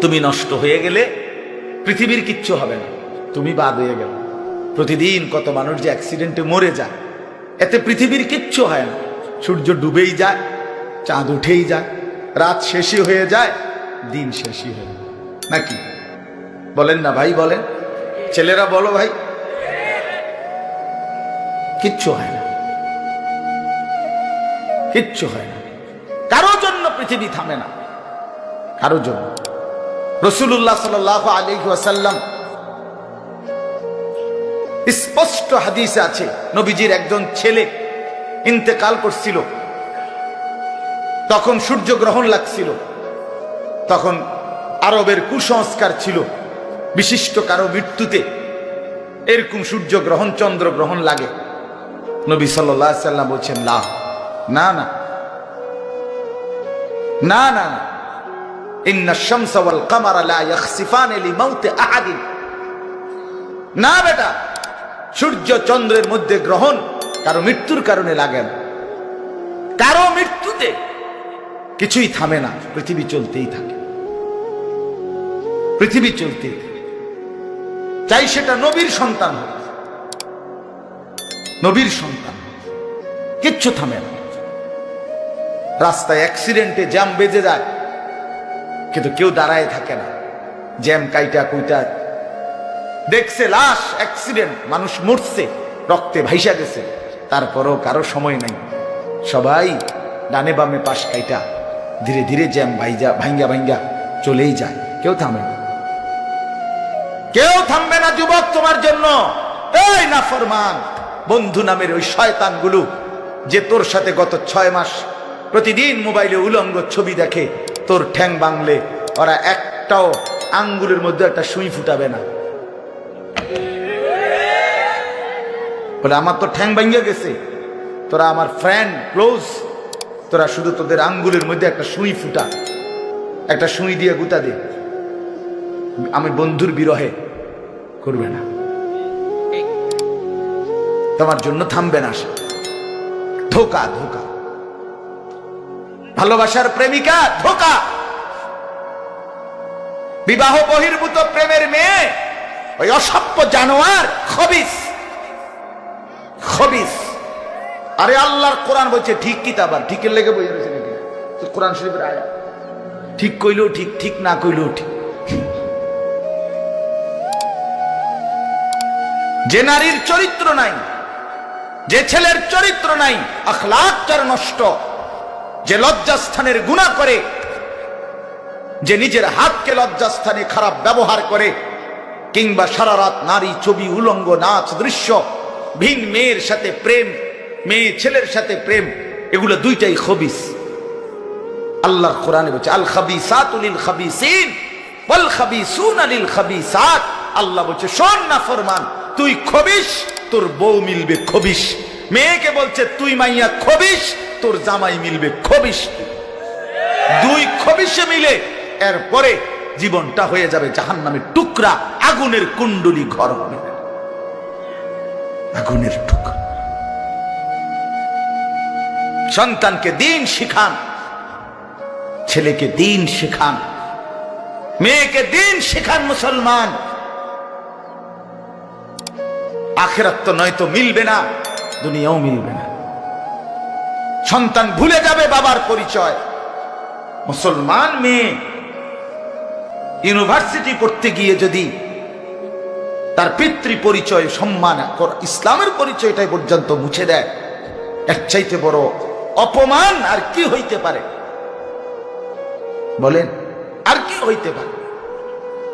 তুমি নষ্ট হয়ে গেলে পৃথিবীর কিচ্ছু হবে না, তুমি বাদ হয়ে গেল। প্রতিদিন কত মানুষ যে অ্যাক্সিডেন্টে মরে যায়, এতে পৃথিবীর কিচ্ছু হয় না। সূর্য ডুবেই যায়, চাঁদ উঠেই যায়, রাত শেষই হয়ে যায়, দিন শেষই হয়ে যায়, নাকি বলেন না ভাই? বলেন, ছেলেরা বলো ভাই, কিচ্ছু হয় না, কিচ্ছু হয় না। কারো জন্য পৃথিবী থামে না, কারো জন্য। রাসূলুল্লাহ সাল্লাল্লাহু আলাইহি ওয়াসাল্লাম স্পষ্ট হাদিসে আছে, নবীজির একজন ছেলে ইন্তেকাল করছিল, তখন সূর্যগ্রহণ লাগছিল। তখন আরবের কুসংস্কার ছিল, বিশিষ্ট কারো মৃত্যুতে এরকম সূর্যগ্রহণ চন্দ্রগ্রহণ লাগে। নবী সাল্লাল্লাহু আলাইহি ওয়াসাল্লাম বলছেন, না না না না না, ইন্না শামসা ওয়াল কামারা লা ইয়াখসিফান লিমাউতি আহাদিন। না বেটা, সূর্য চন্দ্রের মধ্যে গ্রহণ কারো মৃত্যুর কারণে লাগে না। কারো মৃত্যুতে কিছুই থামে না, পৃথিবী চলতেই থাকে, পৃথিবী চলতেই থাকে। চাই সেটা নবীর সন্তান হোক, নবীর সন্তান, কিচ্ছু থামে না। রাস্তায় অ্যাক্সিডেন্টে জ্যাম বেজে যায়, কিন্তু কেউ দাঁড়ায় থাকে না। জ্যাম কাইটা কুইটা দেখছে লাশ, অ্যাক্সিডেন্ট, মানুষ মরছে, রক্তে ভাইসা গেছে, তারপরও কারো সময় নাই। সবাই ডানে বামে পাশ কাইটা ধীরে ধীরে জ্যাম ভাঙ্গা ভাঙ্গা চলেই যায়, কেউ থামে না, কেউ থামবে না। যুবক, তোমার জন্য এই নাফরমান বন্ধু নামের ওই শয়তানগুলো যে তোর সাথে গত 6 মাস প্রতিদিন মোবাইলে উলঙ্গ ছবি দেখে, তোর ঠ্যাং বাংলে ওরা একটাও আঙ্গুলের মধ্যে একটা সুই ফুটাবে না। বলে আমার তো ঠ্যাং ভাঙ্গা গেছে, তোরা আমার ফ্রেন্ড ক্লোজ, তোরা শুধু তোদের আঙ্গুলের মধ্যে একটা সুই ফুটা, একটা সুই দিয়ে গুতা দে, আমি বন্ধুর বিরহে করবে না, তোমার জন্য থামবে না। ধোকা, ধোকা, ভালোবাসার প্রেমিকা ধোকা, বিবাহ বহির্ভূত প্রেমের মেয়ে ওই অসভ্য জানোয়ার, খবিস, খবিস। আরে আল্লাহর কোরআন বলছে ঠিক কিতাব, আর ঠিকের লেগে বই রয়েছে নাকি? কোরআন শরীফের আয়াত, ঠিক কইলেও ঠিক, ঠিক না কইলেও ঠিক। যে নারীর চরিত্র নাই, যে ছেলের চরিত্র নাই, আখলাক যার নষ্ট, যে লজ্জাস্থানের গুনাহ করে, যে নিজের হাতকে লজ্জাস্থানে খারাপ ব্যবহার করে, কিংবা সারা রাত নারী ছবি, উলঙ্গ নাচ দৃশ্য, ভিন মেয়ের সাথে প্রেম, মেয়ে ছেলের সাথে প্রেম, এগুলো দুইটাই খবিস। আল্লাহর কোরআনে বলছে আল খাবিসাতু লিল খাবিসিন ওয়াল খাবিসুনা লিল খাবিসাত। আল্লাহ বলছে শোন না ফরমান, তুই খবিস, তোর বউ মিলবে খবিস। মেয়েকে বলছে তুই মাইয়া খবিস, তোর জামাই মিলবে খবিস। দুই খবিসে মিলে এরপরে জীবনটা হয়ে যাবে জাহান্নামের টুকরা, আগুনের কুণ্ডলী ঘর হবে, আগুনের টুকরা। সন্তানকে দিন শিখান, ছেলেকে দিন শিখান, মেয়েকে দিন শিখান। মুসলমান, আখিরাত তো নয়তো মিলবে না, দুনিয়াও মিলবে না। সন্তান ভুলে যাবে বাবার পরিচয়। মুসলমান মেয়ে ইউনিভার্সিটি করতে গিয়ে যদি তার পিতৃ পরিচয়, সম্মান, ইসলামের পরিচয়টাই পর্যন্ত মুছে দেয়, এর চাইতে বড় অপমান আর কি হইতে পারে? বলেন, আর কি হইতে পারে?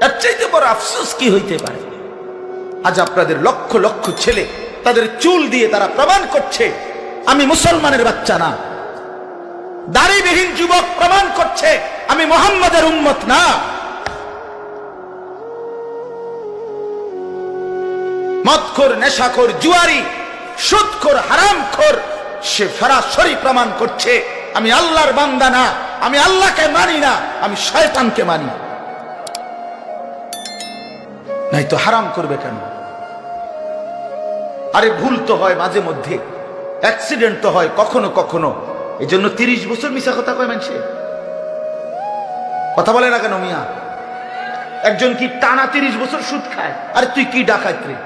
এর চাইতে বড় আফসোস কি হইতে পারে? আজ আপনাদের লক্ষ লক্ষ ছেলে তাদের চুল দিয়ে তারা প্রমাণ করছে আমি মুসলমানের বাচ্চা না। দাড়িবিহীন যুবক প্রমাণ করছে আমি মুহাম্মাদের উম্মত না। মদখোর, নেশাখোর, জুয়ারি, সুদখোর, হারামখোর, সে সরাসরি প্রমাণ করছে আমি আল্লাহর বান্দা না, আমি আল্লাহকে মানি না, আমি শয়তানকে মানি। নাই তো হারাম করবে কেন? আরে ভুল তো হয় মাঝে মধ্যে, অ্যাক্সিডেন্ট তো হয় কখনো কখনো, এই জন্য 30 বছর মিশা কথা কয় মানুষে। কথা বলে না কেন মিয়া? একজন কি টানা 30 বছর সুদ খায়? আরে তুই কি ডাকাত রে?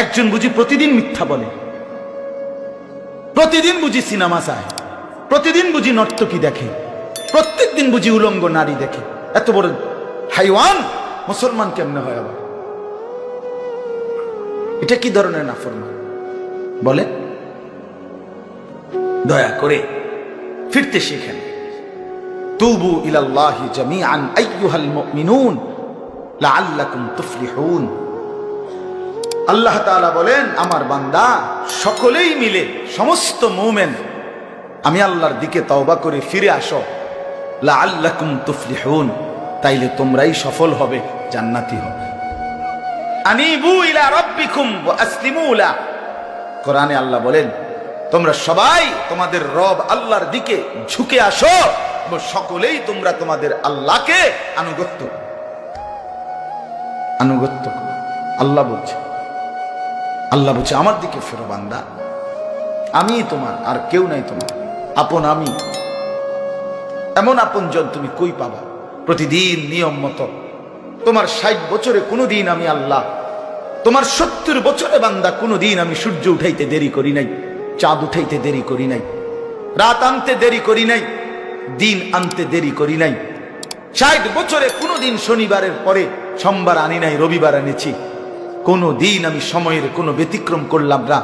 একজন বুঝি প্রতিদিন মিথ্যা বলে, প্রতিদিন বুঝি সিনেমা চায়, প্রতিদিন বুঝি নর্তকী দেখে, প্রত্যেক দিন বুঝি উলঙ্গ নারী দেখে। এত বড় হাইওয়ান মুসলমান কেমনে হয় আবার? এটা কি ধরনের নাফরমান বলে? দয়া করে ফিরতে শিখেন। তুবু ইলাল্লাহি জামিআন আইয়ুহাল মুমিনুন লাআল্লাকুম তুফলিহুন। আল্লাহ তাআলা বলেন, আমার বান্দা সকলেই মিলে, সমস্ত মুমিন আমি আল্লাহর দিকে তওবা করে ফিরে আসো, লাআল্লাকুম তুফলিহুন, তাইলে তোমরাই সফল হবে, জান্নাতি হবে। আনিবু ইলা রাব্বিকুম ওয়া আসলিমু লা। কোরআনে আল্লাহ বলেন, তোমরা সবাই তোমাদের রব আল্লাহর দিকে ঝুঁকে আসো, সকলেই তোমরা তোমাদের আল্লাহকে আনুগত্য করো। আল্লাহ বলছে, আল্লাহ বলছে আমার দিকে ফেরো বান্দা, আমি তোমার, আর কেউ নাই তোমার আপন। আমি এমন আপনজন তুমি কই পাবা? প্রতিদিন নিয়ম মতো তোমার 60 বছরে কোনোদিন আমি আল্লাহ, তোমার 70 বছরে বান্দা কোনোদিন আমি সূর্য উঠাইতে দেরি করি নাই, চাঁদ উঠাইতে দেরি করি নাই, রাত আনতে দেরি করি নাই, দিন আনতে দেরি করি নাই। 60 বছরে কোনোদিন শনিবারের পরে সোমবার আনি নাই, রবিবার এনেছি। কোনো দিন আমি সময়ের কোনো ব্যতিক্রম করলাম না,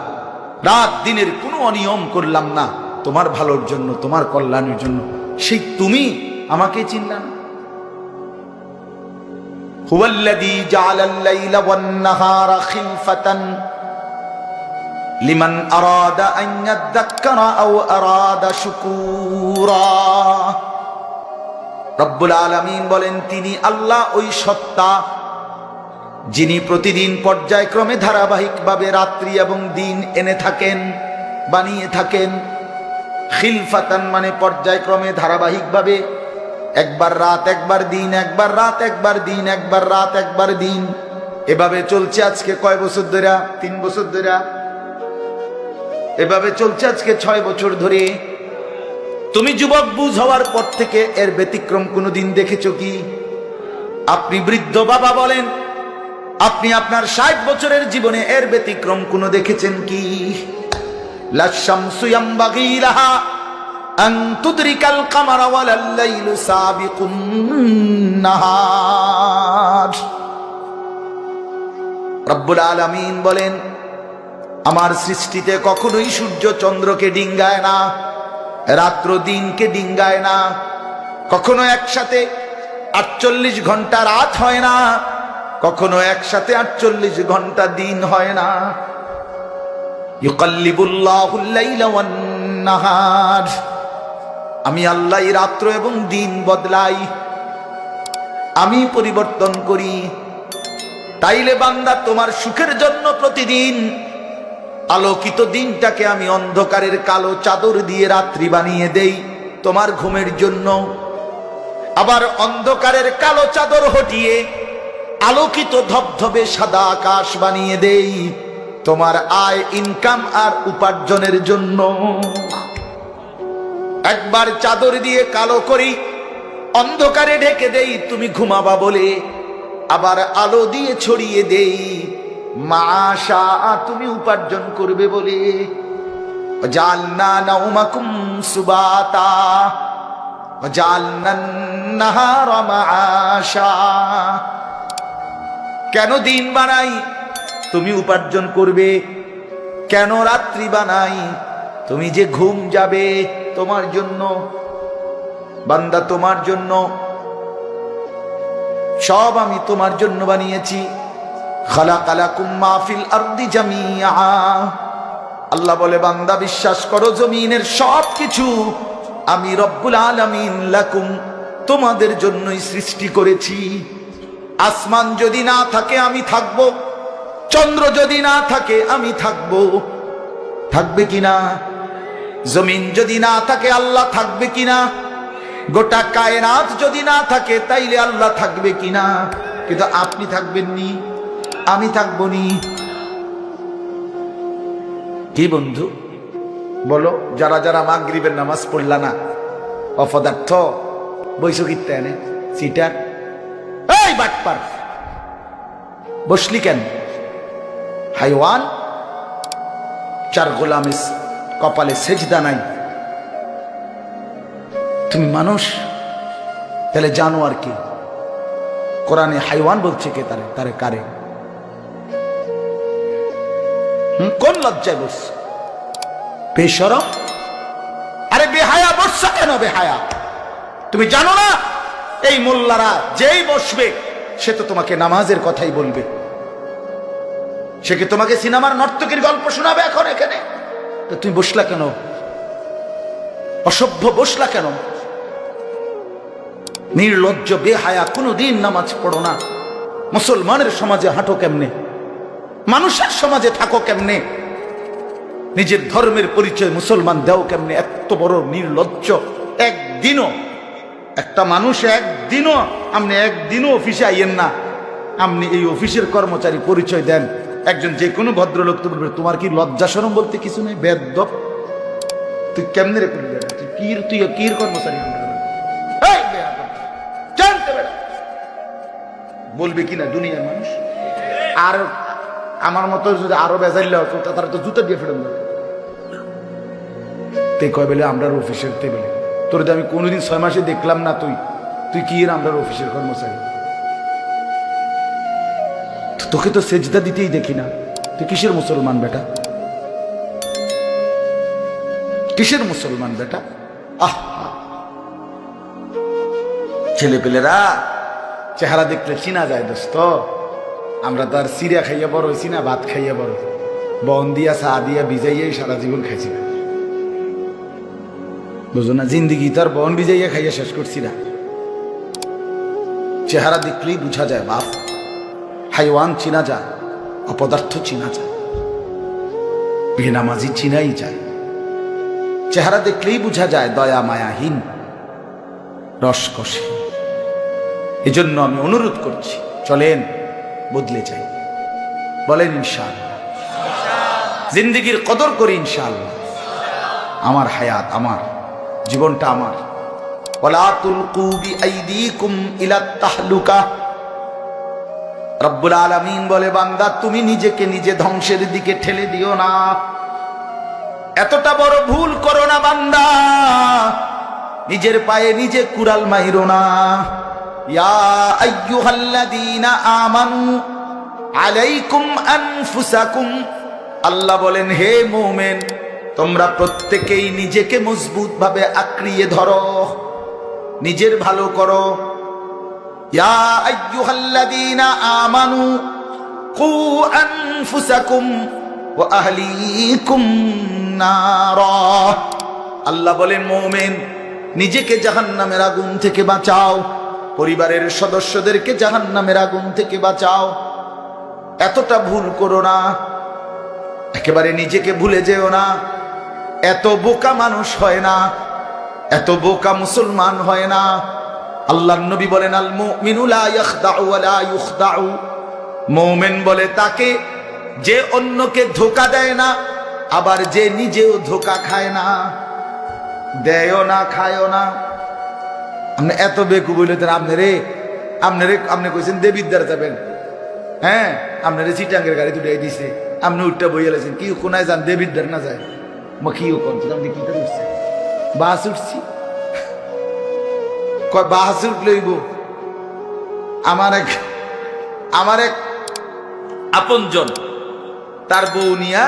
রাত দিনের কোনো অনিয়ম করলাম না, তোমার ভালোর জন্য, তোমার কল্যাণের জন্য। সেই তুমি আমাকে চিনলা না? হুয়াল্লাযী জাআলাল লাইলা ওয়ান নাহারা খিলফাতান লিমান আরাদা আন ইয়াযাক্কারা আও আরাদা শুকুরা। রব্বুল আলামিন বলেন, তিনি আল্লাহ ওই সত্তা যিনি প্রতিদিন পর্যায়ক্রমে ধারাবাহিকভাবে রাত্রি এবং দিন এনে থাকেন, বানিয়ে থাকেন। খিলফাতান মানে পর্যায়ক্রমে ধারাবাহিকভাবে, একবার রাত একবার দিন, একবার রাত একবার দিন, একবার রাত একবার দিন, এভাবে চলছে আজকে কয় বছর ধরে? 3 বছর ধরে এভাবে চলছে, আজকে 6 বছর ধরে। তুমি যুবক বুঝ হওয়ার পর থেকে এর ব্যতিক্রম কোনোদিন দেখেছো কি? আপনি বৃদ্ধ বাবা বলেন, আপনি আপনার 60 বছরের জীবনে এর ব্যতিক্রম কোনো দেখেছেন কি? লাশামসু ইয়ামবাগি লাহা আন তুদরিকাল কামারা ওয়ালাল লাইলু সাবিকুন নাহার। রব্বুল আলামিন বলেন, আমার সৃষ্টিতে কখনোই সূর্য চন্দ্রকে ডিঙ্গায় না, রাত্র দিনকে ডিঙ্গায় না, কখনো একসাথে 48 ঘন্টা রাত হয় না, কখনো একসাথে 48 ঘন্টা দিন হয় না। ইউকাল্লিবুল্লাহুল লাইলা ওয়ান নাহার, আমি আল্লাহ রাত্র এবং দিন বদলাই, আমি পরিবর্তন করি। তাইলে বান্দা তোমার সুখের জন্য প্রতিদিন আলোকিত দিনটাকে আমি অন্ধকারের কালো চাদর দিয়ে রাত্রি বানিয়ে দেই তোমার ঘুমের জন্য, আবার অন্ধকারের কালো চাদর হটিয়ে আলোকিত ধবধবে সাদা আকাশ বানিয়ে দেই তোমার আয়, ইনকাম আর উপার্জনের জন্য। একবার চাদর দিয়ে কালো করি, অন্ধকারে ঢেকে দেই তুমি ঘুমাবা বলে, আবার আলো দিয়ে ছড়িয়ে দেই মাশা তুমি উপার্জন করবে বলে। জাআলনা নাওমাকুম সুবাতা ওয়া জাআলনান নাহারা মাআশা। কেন দিন বানাই? তুমি উপার্জন করবে। কেন রাত্রি বানাই? তুমি যে ঘুম যাবে তোমার জন্য। বান্দা তোমার জন্য, সব আমি তোমার জন্য বানিয়েছি। খালাকালাকুম মা ফিল আরদি জামিআ। আল্লাহ বলে, বান্দা বিশ্বাস করো, জমিনের সব কিছু আমি রব্বুল আলামিন লাকুম তোমাদের জন্যই সৃষ্টি করেছি। আসমান যদি না থাকে আমি থাকব, চন্দ্র যদি না থাকে আমি থাকব, থাকবে কিনা? জমিন যদি না থাকে আল্লাহ থাকবে কিনা? গোটা কায়নাত যদি না থাকে তাইলে আল্লাহ থাকবে কিনা? কিন্তু আপনি থাকবেন নি, আমি থাকবো নি। কি বন্ধু বলো, যারা যারা মাগরিবের নামাজ পড়লা না, অপদার্থ, বইসো কিত্তে এনে সিটার, এই বাটপার বসলি কেন? হাইওয়ান, চার গোলামে কপালে সেজদা নাই, তুমি মানুষ, তাহলে জানোয়ার কি? কোরআনে হাইওয়ান বলছে কে? তারে তারে কারে? কোন লজ্জায় বসছ? বেশরম, আরে বেহায়া বসছ কেন? বেহায়া, তুমি জানো না এই মোল্লারা যেই বসবে সে তো তোমাকে নামাজের কথাই বলবে, সে কি তোমাকে সিনেমার নর্তকীর গল্প শোনাবে এখন এখানে? তো তুমি বসলা কেন? অসভ্য বসলা কেন? নির্লজ্জ বেহায়া, কোনদিন নামাজ পড়ো না, মুসলমানের সমাজে হাঁটো কেমনে, মানুষের সমাজে থাকো কেমনে, নিজের ধর্মের পরিচয় মুসলমান দাও কেমনে? এত বড় নির্লজ্জ। একদিনও একটা মানুষ একদিনও, আপনি একদিনও অফিসে আইয়েন না, আপনি এই অফিসের কর্মচারী পরিচয় দেন, একজন যে কোনো ভদ্রলোক তো বলবে তোমার কি লজ্জা শরম বলতে কিছু নেই? বেয়াদব, তুই কেমনে রে করবি? তুই কির কর্মচারী? বলবে কিনা দুনিয়ার মানুষ? আর আমার মতো যদি আরো বেজাইল তারা তো জুতা দিয়ে ফেরত তে কয় বেলে আমরা অফিসের তে বেলে তোর আমি কোনোদিন 6 মাসে দেখলাম না, তুই কি আমরা অফিসের কর্মচারী? তোকে তো সেজদা দিতেই দেখি না, তুই কিসের মুসলমান বেটা? কিসের মুসলমান বেটা? আহ, ছেলেপেলেরা চেহারা দেখলে চিনা যায় দোস্ত, আমরা তো আর সিরিয়া খাইয়া বড় হয়েছি না, ভাত খাইয়া বড়, বন দিয়া চা দিয়া ভিজাইয়াই সারা জীবন খাইছি না, বুঝো না? জিন্দিগি তো আর বন ভিজাইয়া খাইয়া শেষ করছি না। চেহারা দেখলেই বুঝা যায় বাপ, হাইওয়ান চিনা যায়, অপদার্থ চিনা যায়, বেনামাজি চিনাই যায়। চেহারা দেখলেই বুঝা যায় দয়া মায়াহীন, রসকসে। এজন্য আমি অনুরোধ করছি, চলেন বদলে যাই, বলেন ইনশাআল্লাহ। জিন্দেগির কদর করি ইনশাআল্লাহ। আমার হায়াত আমার, জীবনটা আমার। ওয়ালা তুলকু বিআইদিকুম ইলা তাহলুকা। রব্বুল আলামিন বলে, বান্দা তুমি নিজেকে নিজে ধ্বংসের দিকে ঠেলে দিও না, এতটা বড় ভুল করো না বান্দা, নিজের পায়ে নিজে কুড়াল মাইরো না। ইয়া আইয়ুহাল্লাযীনা আমানু আলাইকুম আনফুসাকুম, আল্লাহ বলেন হে মুমিন তোমরা প্রত্যেকেই নিজেকে মজবুত ভাবে আঁকড়িয়ে ধরো, নিজের ভালো করো। ইয়া আইয়ুহাল্লাযীনা আমানু কু আনফুসাকুম ওয়া আহলিকুম নারা, আল্লাহ বলেন মুমিন নিজেকে জাহান্নামের আগুন থেকে বাঁচাও, পরিবারের সদস্যদেরকে জাহান্নামের আগুন থেকে বাঁচাও। এতটা ভুল করো না, একেবারে নিজেকে ভুলে যেও না। এত বোকা মানুষ হয় না, এত বোকা মুসলমান হয় না। আল্লাহর নবী বলেন, আল মুমিনু লা ইয়াখদাউ ওয়া লা ইউখদাউ, মুমিন বলে তাকে যে অন্যকে ধোঁকা দেয় না, আবার যে নিজেও ধোঁকা খায় না। দেয়ও না, খায়ও না। আপনি এত বেকু বলতেন, আপনি কইছেন দেবিদ্বার যাবেন, হ্যাঁ আপনারে চিটাঙ্গের গাড়ি দুটাই দিছে, আপনি উঠটা বইয়া লাইছেন, কি কোনায় যান দেবিদ্বার না যায়? কিও করছি আপনি কি করে উঠছে? বাস উঠছি, বাস উঠলইব। আমার এক আপনজন, তার বউ নিয়া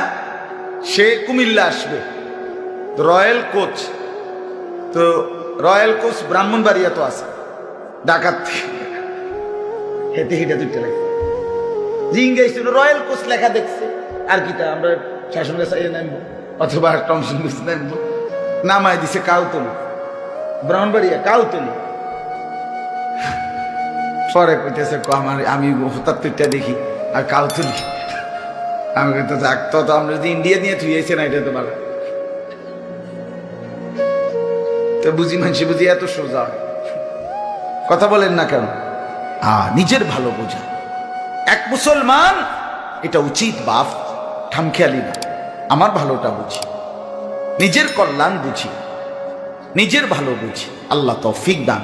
সে কুমিল্লা আসবে, রয়্যাল কোচ, তো রয়্যাল কোচ ব্রাহ্মণবাড়িয়া তো আছে, ডাকাত হেঁটে হেঁটে দুইটা লাগে জিঙ্গাইছিল, রয়্যাল কোচ লেখা দেখছে, আর কি তা আমরা শাসন গাছাইয়ে নামবো অথবা টমসন গাছ নামবো, নামাই দিছে কাউতলি, ব্রাহ্মণবাড়িয়া কাউতলি। পরে কইতেছে আমি হঠাৎ তুইটা দেখি আর কাউতলি, আমি তো থাকতো তো আমরা যদি ইন্ডিয়া নিয়ে থুইয়েছে না, এটা তো ভালো তো বুঝি, মানুষে বুঝি এত সোজা কথা বলেন না কেন? নিজের ভালো বোঝা এক মুসলমান, এটা উচিত বাপ, খামখেয়ালি না। আমার ভালোটা বুঝি, নিজের কল্যাণ বুঝি, নিজের ভালো বুঝি। আল্লাহ তৌফিক দান।